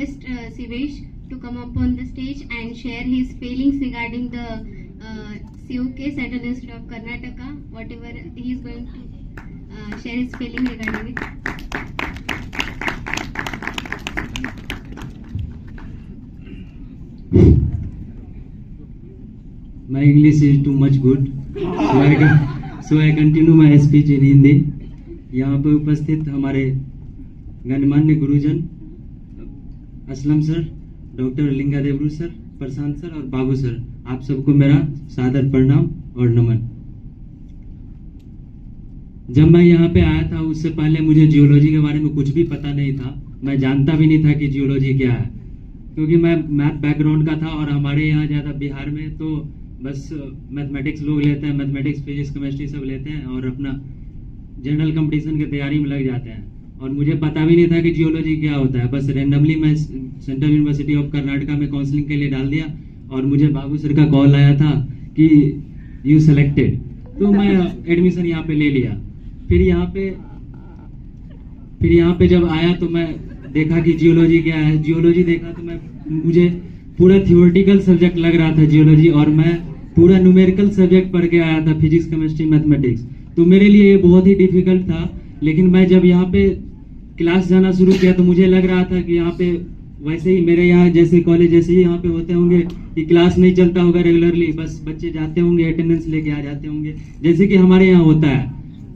Sivesh to come up on the stage and share his feelings regarding the CUK Central Institute of Karnataka. Whatever he is going to share his feeling regarding it. My English is too much good, so I continue my speech in Hindi. यहाँ पे उपस्थित हमारे गणमान्य गुरुजन Aslam sir, doctor लिंगा देवरू sir, प्रशांत sir और बाबू sir, आप सबको मेरा सादर प्रणाम और नमन। जब मैं यहाँ पे आया था उससे पहले मुझे जियोलॉजी के बारे में कुछ भी पता नहीं था। मैं जानता भी नहीं था कि जियोलॉजी क्या है, क्योंकि मैं मैथ बैकग्राउंड का था और हमारे यहाँ ज़्यादा बिहार में तो बस मैथमेटिक्स लोग लेते हैं, मैथमेटिक्स फिजिक्स केमिस्ट्री सब लेते हैं और अपना जनरल कंपटीशन की तैयारी में लग जाते हैं। और मुझे पता भी नहीं था कि जियोलॉजी क्या होता है। बस रेंडमली मैं सेंट्रल यूनिवर्सिटी ऑफ कर्नाटका में काउंसलिंग के लिए डाल दिया और मुझे बाबू सर का कॉल आया था कि यू सेलेक्टेड, तो मैं एडमिशन यहाँ पे ले लिया। फिर यहाँ पे जब आया तो मैं देखा कि जियोलॉजी क्या है। जियोलॉजी देखा तो मुझे पूरा थियोरेटिकल सब्जेक्ट लग रहा था जियोलॉजी, और मैं पूरा न्यूमेरिकल सब्जेक्ट पढ़ के आया था, फिजिक्स केमिस्ट्री मैथमेटिक्स। तो मेरे लिए ये बहुत ही डिफिकल्ट था। लेकिन मैं जब यहाँ पे क्लास जाना शुरू किया तो मुझे लग रहा था कि यहाँ पे वैसे ही मेरे यहाँ जैसे कॉलेज जैसे ही यहाँ पे होते होंगे कि क्लास नहीं चलता होगा रेगुलरली, बस बच्चे जाते होंगे अटेंडेंस लेके आ जाते होंगे जैसे कि हमारे यहाँ होता है।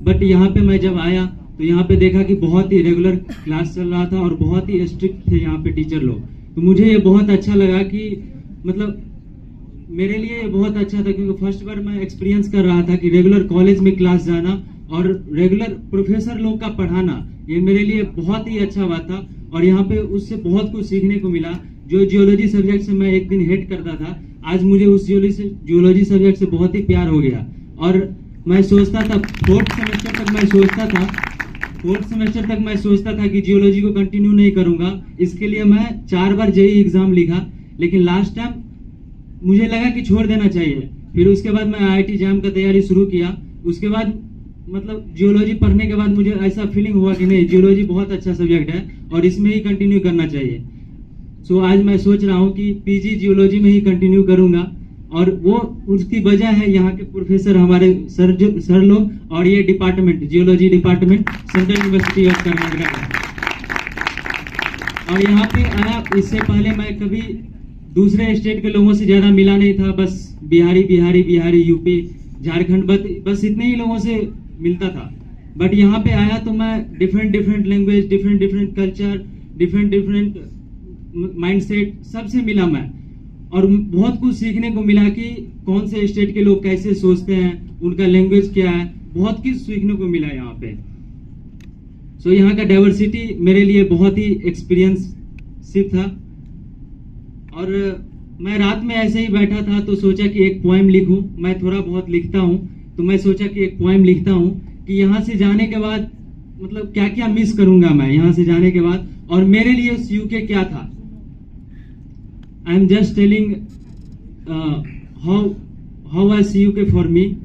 बट यहाँ पे मैं जब आया तो यहाँ पे देखा कि बहुत ही रेगुलर क्लास चल रहा था और बहुत ही स्ट्रिक्ट थे यहाँ पे टीचर लोग। तो मुझे ये बहुत अच्छा लगा कि मतलब मेरे लिए ये बहुत अच्छा था, क्योंकि फर्स्ट बार मैं एक्सपीरियंस कर रहा था कि रेगुलर कॉलेज में क्लास जाना और रेगुलर प्रोफेसर लोग का पढ़ाना, ये मेरे लिए बहुत ही अच्छा बात था। और यहाँ पे उससे बहुत कुछ सीखने को मिला। जो जियोलॉजी सब्जेक्ट से मैं एक दिन हेट करता था, आज मुझे उस जियोलॉजी सब्जेक्ट से बहुत ही प्यार हो गया। और मैं सोचता था फोर्थ सेमेस्टर तक मैं सोचता था कि जियोलॉजी को कंटिन्यू नहीं करूंगा। इसके लिए मैं 4 बार जेईई एग्जाम लिखा, लेकिन लास्ट टाइम मुझे लगा कि छोड़ देना चाहिए। फिर उसके बाद मैं IIT जैम का तैयारी शुरू किया। उसके बाद मतलब जियोलॉजी पढ़ने के बाद मुझे ऐसा फीलिंग हुआ कि नहीं, जियोलॉजी बहुत अच्छा सब्जेक्ट है और इसमें ही कंटिन्यू करना चाहिए। सो आज मैं सोच रहा हूँ कि पीजी जियोलॉजी में ही कंटिन्यू करूंगा। और वो उसकी वजह है यहाँ के प्रोफेसर, हमारे सर लोग, और ये department geology department central university of Karnataka का। और यहाँ पे आया, इससे पहले मैं कभी दूसरे स्टेट के लोगों से ज्यादा मिला नहीं था। बस बिहारी यूपी झारखंड बस इतने ही लोगों से मिलता था। बट यहाँ पे आया तो मैं different language, different culture, different mindset सबसे मिला मैं, और बहुत कुछ सीखने को मिला कि कौन से स्टेट के लोग कैसे सोचते हैं, उनका लैंग्वेज क्या है, बहुत कुछ सीखने को मिला यहाँ पे। सो यहाँ का डाइवर्सिटी मेरे लिए बहुत ही एक्सपीरियंस था। और मैं रात में ऐसे ही बैठा था तो सोचा कि एक पोएम लिखूं। मैं थोड़ा बहुत लिखता हूं, तो मैं सोचा कि एक पोएम लिखता हूं कि यहाँ से जाने के बाद मतलब क्या क्या मिस करूंगा मैं यहाँ से जाने के बाद, और मेरे लिए उस यूके क्या था। I am just telling how was UK for me.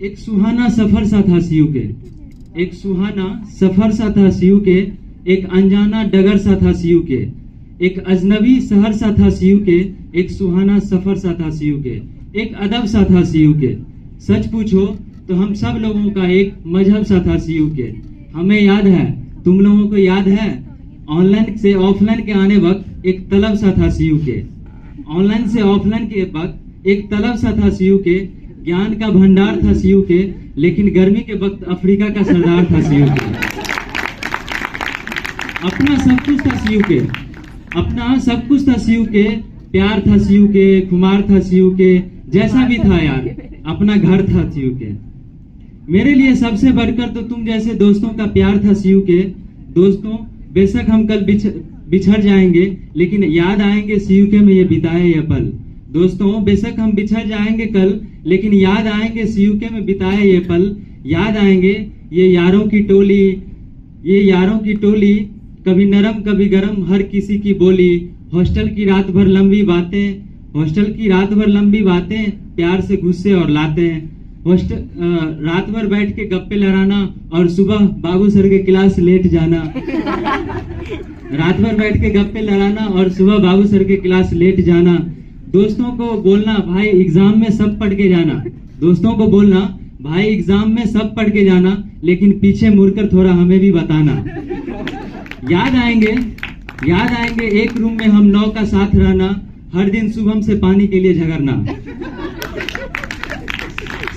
एक सुहाना सफर सा था सीयूके, एक सुहाना सफर सा था सीयूके, एक अनजाना डगर सा था सीयूके, एक अजनबी शहर सा था सीयूके, एक सुहाना सफर सा था सीयूके, एक अदब सा था सीयूके। सच पूछो तो हम सब लोगों का एक मजहब सा था सीयूके। हमें याद है, तुम लोगों को याद है, ऑनलाइन से ऑफलाइन के आने वक्त एक तलब सा था सीयूके। ऑनलाइन से ऑफलाइन के वक्त एक तलब सा था सीयूके। ज्ञान का भंडार था सीयूके, लेकिन गर्मी के वक्त अफ्रीका का सरदार था सीयूके। अपना सब कुछ था सीयूके, अपना सब कुछ था सीयूके। प्यार था सीयूके, खुमार था सीयूके, जैसा भी था यार, अपना घर था सीयूके। मेरे लिए सबसे बढ़कर तो तुम जैसे दोस्तों का प्यार था सीयूके। दोस्तों, बेशक हम कल बिछड़ जाएंगे, लेकिन याद आएंगे सीयूके में ये बिताए ये पल। दोस्तों, बेशक हम बिछड़ जाएंगे कल, लेकिन याद आएंगे सीयूके में बिताए ये पल। याद आएंगे ये यारों की टोली, कभी नरम कभी गरम हर किसी की बोली। हॉस्टल की रात भर लंबी बातें, प्यार से गुस्से और लाते हैं। रात भर बैठ के गप्पे लड़ाना और सुबह बाबू सर के क्लास लेट जाना। रात भर बैठ के गप्पे लड़ाना और सुबह बाबू सर के क्लास लेट जाना। दोस्तों को बोलना भाई एग्जाम में सब पढ़ के जाना, दोस्तों को बोलना भाई एग्जाम में सब पढ़ के जाना, लेकिन पीछे मुड़कर थोड़ा हमें भी बताना। याद आएंगे एक रूम में हम 9 का साथ रहना, हर दिन शुभम से पानी के लिए झगड़ना।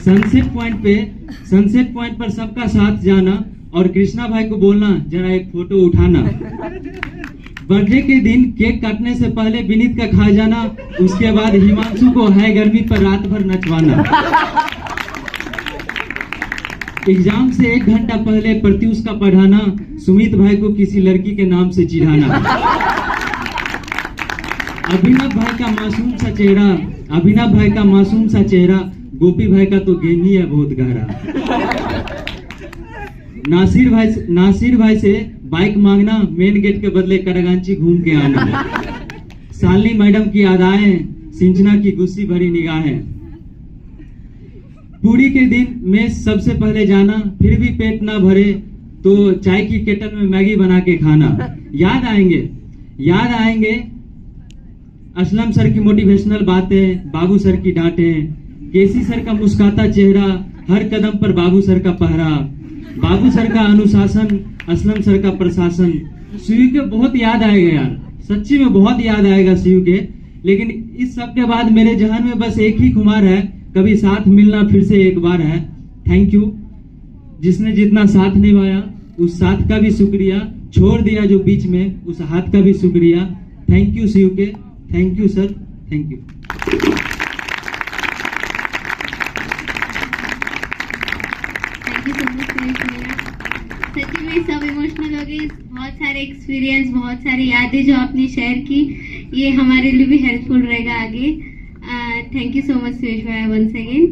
सनसेट पॉइंट पर सबका साथ जाना और कृष्णा भाई को बोलना जरा एक फोटो उठाना। बर्थडे के दिन केक काटने से पहले विनीत का खा जाना, उसके बाद हिमांशु को है गर्मी पर रात भर नचवाना। एग्जाम से 1 घंटा पहले प्रत्युष का पढ़ाना, सुमित भाई को किसी लड़की के नाम से चिढ़ाना। अभिनव भाई का मासूम सा चेहरा, गोपी भाई का तो गेम ही है बहुत गहरा। नासिर भाई से बाइक मांगना, मेन गेट के बदले करगांची घूम के आना। शालिनी मैडम की अदाएं, सिंचना की गुस्सी भरी निगाहें। पूरी के दिन में सबसे पहले जाना, फिर भी पेट ना भरे तो चाय की केटल में मैगी बना के खाना। याद आएंगे असलम सर की मोटिवेशनल बातें, बाबू सर की डांटें, केसी सर का मुस्कुराता चेहरा, हर कदम पर बाबू सर का पहरा, बाबू सर का अनुशासन, असलम सर का प्रशासन। सीयू के बहुत याद आएगा यार, सच्ची में बहुत याद आएगा सीयू के। लेकिन इस सब के बाद मेरे जहन में बस एक ही खुमार है, कभी साथ मिलना फिर से एक बार है। थैंक यू, जिसने जितना साथ निभाया उस साथ का भी शुक्रिया, छोड़ दिया जो बीच में उस हाथ का भी शुक्रिया। थैंक यू सीयू के, thank you sir, thank you. सच्ची में सब इमोशनल हो गए। बहुत सारे एक्सपीरियंस, बहुत सारी यादें जो आपने शेयर की, ये हमारे लिए भी हेल्पफुल रहेगा आगे। Thank you so much Suresh भाई वंस अगेन।